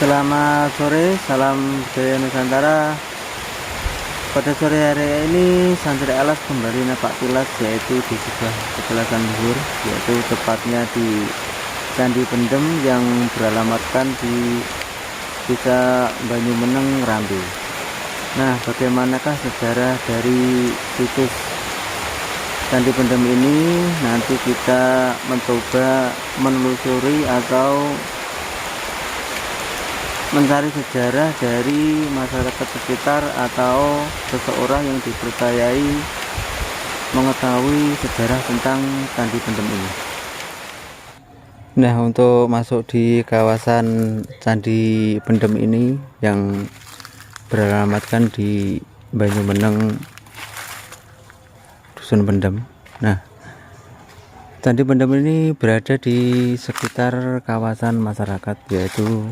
Selamat sore, salam budaya Nusantara. Pada sore hari ini Santri Alas kembali napak tilas, yaitu di sebuah kejelasan luhur, yaitu tepatnya di Candi Pendem yang beralamatkan di Desa Banyumeneng, Rambe. Nah, bagaimanakah sejarah dari situs Candi Pendem ini? Nanti kita mencoba menelusuri atau mencari sejarah dari masyarakat sekitar atau seseorang yang dipercayai mengetahui sejarah tentang Candi Pendem ini. Nah, untuk masuk di kawasan Candi Pendem ini yang beralamatkan di Banyumeneng, Dusun Pendem. Nah, Candi Pendem ini berada di sekitar kawasan masyarakat, yaitu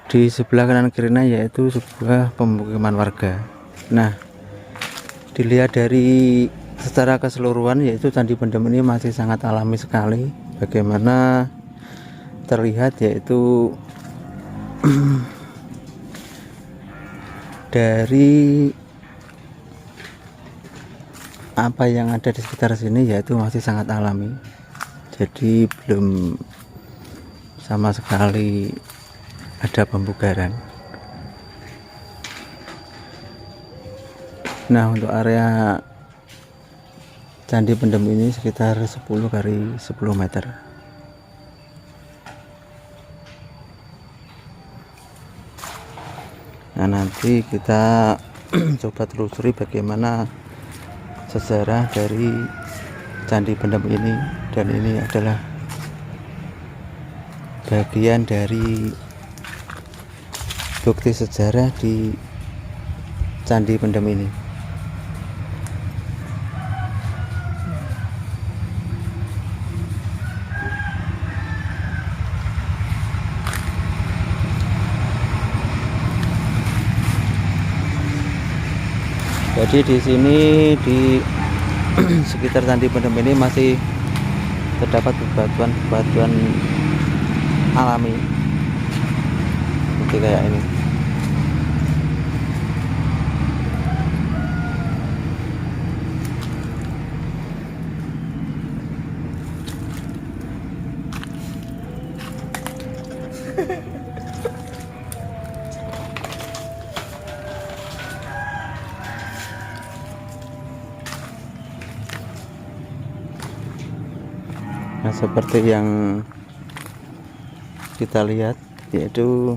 di sebelah kanan kirinya yaitu sebuah pemukiman warga. Nah, dilihat dari secara keseluruhan yaitu Candi Pendem ini masih sangat alami sekali. Bagaimana terlihat yaitu dari apa yang ada di sekitar sini yaitu masih sangat alami. Jadi belum sama sekali ada pembugaran. Nah, untuk area Candi Pendem ini sekitar 10 kali 10 meter. Nah, nanti kita coba telusuri bagaimana sejarah dari Candi Pendem ini, dan ini adalah bagian dari bukti sejarah di Candi Pendem ini. Jadi di sini di sekitar Candi Pendem ini masih terdapat bebatuan alami seperti kayak ini. Nah, seperti yang kita lihat, yaitu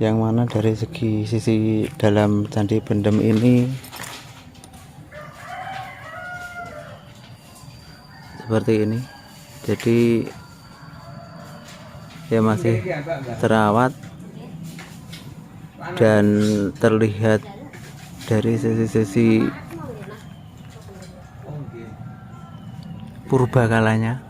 yang mana dari sisi dalam Candi Pendem ini seperti ini. Jadi ya masih terawat dan terlihat dari sisi-sisi purbakalanya.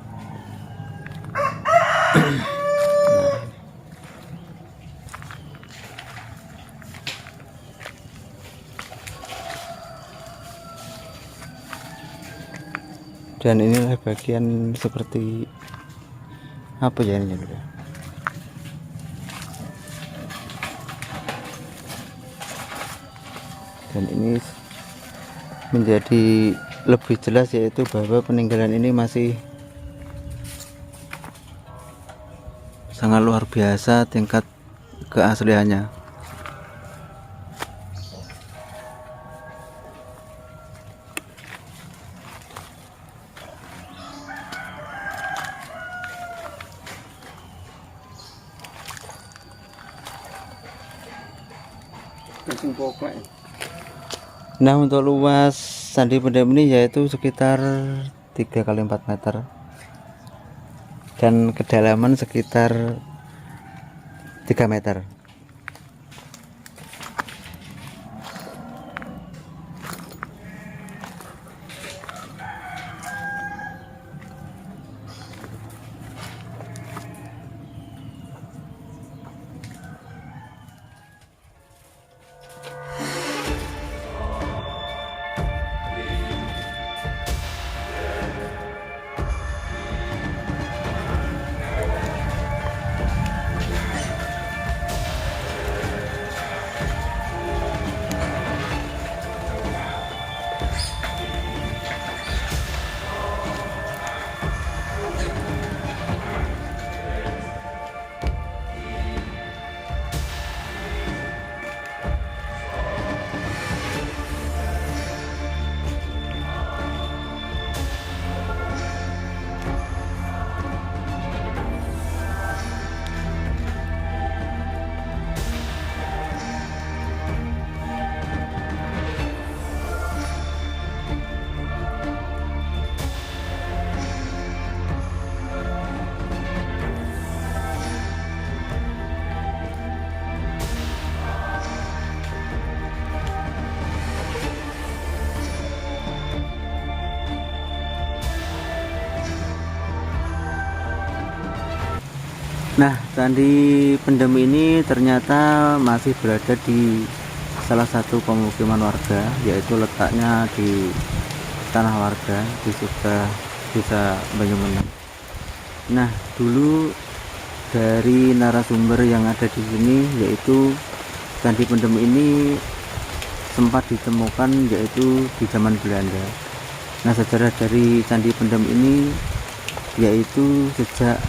Dan inilah bagian seperti apa ya ini, dan ini menjadi lebih jelas yaitu bahwa peninggalan ini masih sangat luar biasa tingkat keasliannya. Nah, untuk luas Candi Pendem ini yaitu sekitar 3 kali 4 meter dan kedalaman sekitar 3 meter. Nah, Candi Pendem ini ternyata masih berada di salah satu pemukiman warga, yaitu letaknya di tanah warga di sebelah Desa Banyumeneng. Nah, dulu dari narasumber yang ada di sini, yaitu Candi Pendem ini sempat ditemukan yaitu di zaman Belanda. Nah, sejarah dari Candi Pendem ini yaitu sejak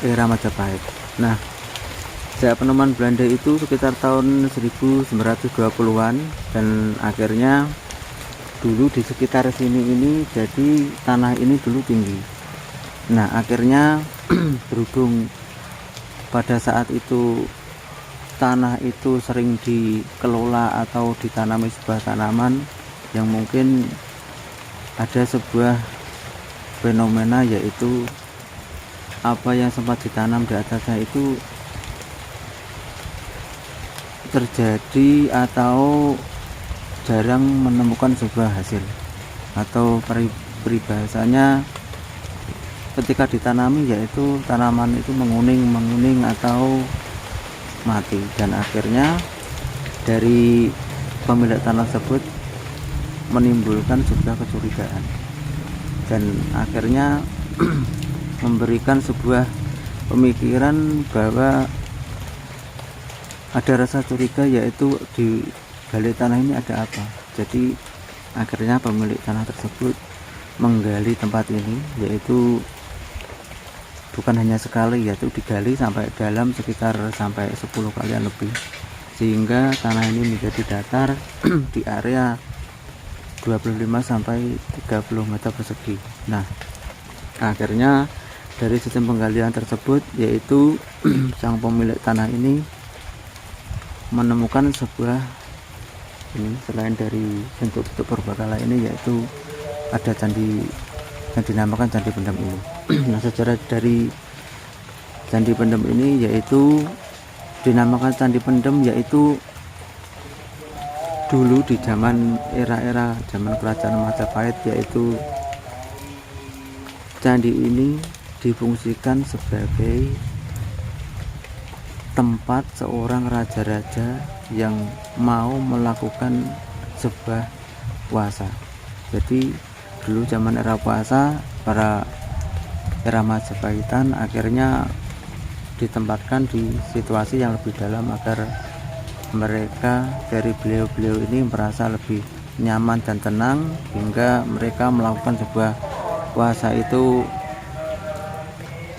era Majapahit. Nah, sejak penemuan Belanda itu sekitar tahun 1920-an, dan akhirnya dulu di sekitar sini ini jadi tanah ini dulu tinggi. Nah, akhirnya berhubung pada saat itu tanah itu sering dikelola atau ditanami sebuah tanaman yang mungkin ada sebuah fenomena, yaitu apa yang sempat ditanam di atasnya itu terjadi atau jarang menemukan sebuah hasil, atau peribahasanya ketika ditanami yaitu tanaman itu menguning atau mati, dan akhirnya dari pemilik tanah tersebut menimbulkan sebuah kecurigaan, dan akhirnya memberikan sebuah pemikiran bahwa ada rasa curiga, yaitu di balik tanah ini ada apa. Jadi akhirnya pemilik tanah tersebut menggali tempat ini, yaitu bukan hanya sekali, yaitu digali sampai dalam sekitar sampai 10 kalian lebih, sehingga tanah ini menjadi datar di area 25 sampai 30 meter persegi. Nah, akhirnya dari sistem penggalian tersebut, yaitu sang pemilik tanah ini menemukan sebuah ini, selain dari bentuk-bentuk purbakala ini, yaitu ada candi yang dinamakan Candi Pendem ini. Nah, sejarah dari Candi Pendem ini yaitu dinamakan Candi Pendem, yaitu dulu di zaman era zaman kerajaan Majapahit, yaitu candi ini difungsikan sebagai tempat seorang raja-raja yang mau melakukan sebuah puasa. Jadi dulu zaman era puasa, para era Majapahitan akhirnya ditempatkan di situasi yang lebih dalam agar mereka dari beliau-beliau ini merasa lebih nyaman dan tenang, hingga mereka melakukan sebuah puasa itu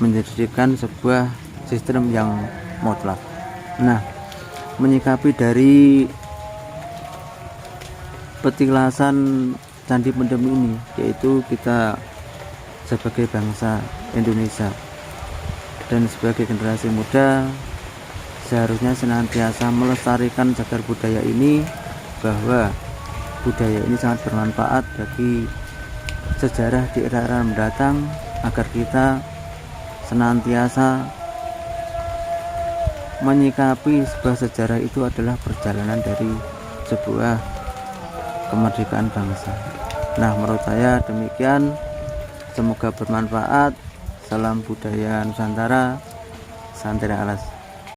menjadikan sebuah sistem yang mutlak. Nah, menyikapi dari petilasan Candi Pendem ini, yaitu kita sebagai bangsa Indonesia dan sebagai generasi muda seharusnya senantiasa melestarikan cagar budaya ini, bahwa budaya ini sangat bermanfaat bagi sejarah di era-era mendatang, agar kita senantiasa menyikapi sebuah sejarah itu adalah perjalanan dari sebuah kemerdekaan bangsa. Nah, menurut saya demikian, semoga bermanfaat. Salam budaya Nusantara, Santera Alas.